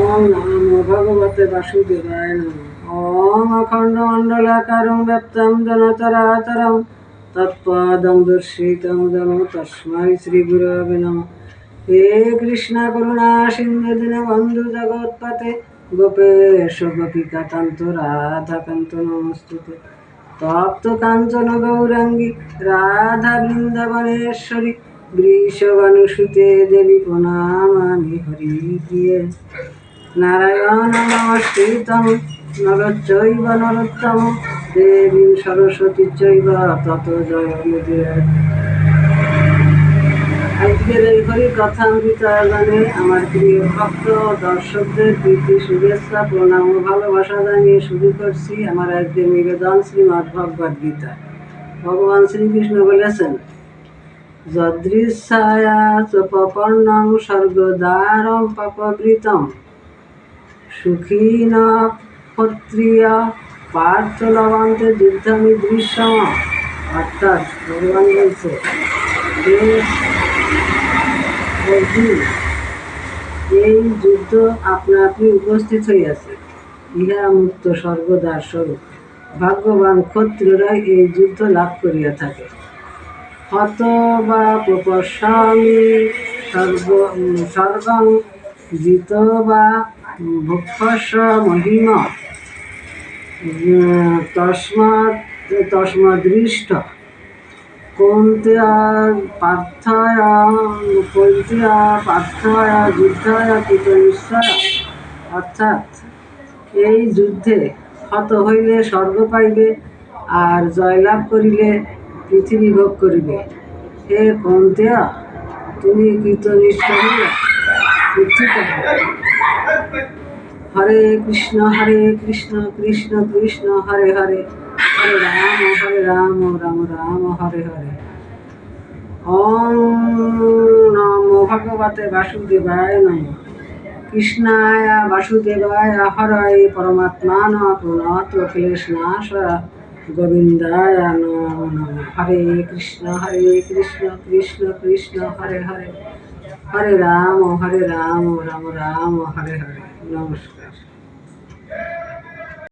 ওম নমো ভগবতে বাসুদেবায় নমঃ। ওম অখণ্ডমণ্ডলাকারং ব্যপ্তং যেন চরাচরং তৎপদং দর্শিতং যেন তস্मै শ্রীগুরবে নমঃ। হে কৃষ্ণ করুণা সিন্ধু দীনবন্ধু জগৎপতে গোপেশ গোপিকা কান্ত রাধাকান্ত নমস্তুতে। তপ্ত কাঞ্চন গৌরাঙ্গী রাধা বৃন্দাবনেশ্বরী বৃষভানুসুতে দেবী প্রণামামি হরিপ্রিয়ে। নারায়ণ নমস্কৃতং নরচৈব নরোত্তমঃ দেবীং সরস্বতী চৈব তত জয়মুদীরয়ে। আজকের এই হরি কথামৃত গানে আমার প্রিয় ভক্ত দর্শকদের প্রীতি শুভেচ্ছা প্রণাম ও ভালোবাসা জানিয়ে শুরু করছি আমার আজকের নিবেদন শ্রীমদ্ ভগবদ্ গীতা। ভগবান শ্রীকৃষ্ণ বলেছেন, যদৃচ্ছায়া চ প্রপন্নং স্বর্গদ্বারং পাপবৃতং সুখিন ক্ষত্রিয়া পার্থ লভন্তে যুদ্ধমিদৃশ্যম। অর্থাৎ ভগবান বলছে, এই যুদ্ধ আপনা আপনি উপস্থিত হইয়াছে, ইহা মুক্ত স্বর্গদ্বার স্বরূপ। ভাগ্যবান ক্ষত্রিয়রাই এই যুদ্ধ লাভ করিয়া থাকে। হত বা প্রপশ্যামি স্বর্গং জিত বা ভক্ষস্য মহিম তস্মাদৃষ্ট কৌন্তেয়া পার্থায়া যুদ্ধায় কৃতনিশ্চয়। অর্থাৎ এই যুদ্ধে হত হইলে স্বর্গ পাইবে, আর জয়লাভ করিলে পৃথিবী ভোগ করিবে। হে কৌন্তেয়, তুমি কৃতনিশ্চয় হইয়া উত্থিত হও। হরে কৃষ্ণ কৃষ্ণ কৃষ্ণ হরে হরে, হরে রাম রাম রাম হরে হরে। ওম নমো ভগবতে বাসুদেবায় নমঃ। কৃষ্ণায় বাসুদেবায় হরয়ে পরমাত্মান প্রণত ক্লেশনাশয় গোবিন্দায় নমো নমঃ। হরে কৃষ্ণ কৃষ্ণ কৃষ্ণ হরে হরে, হরে রাম রাম রাম হরে হরে। নমস্কার।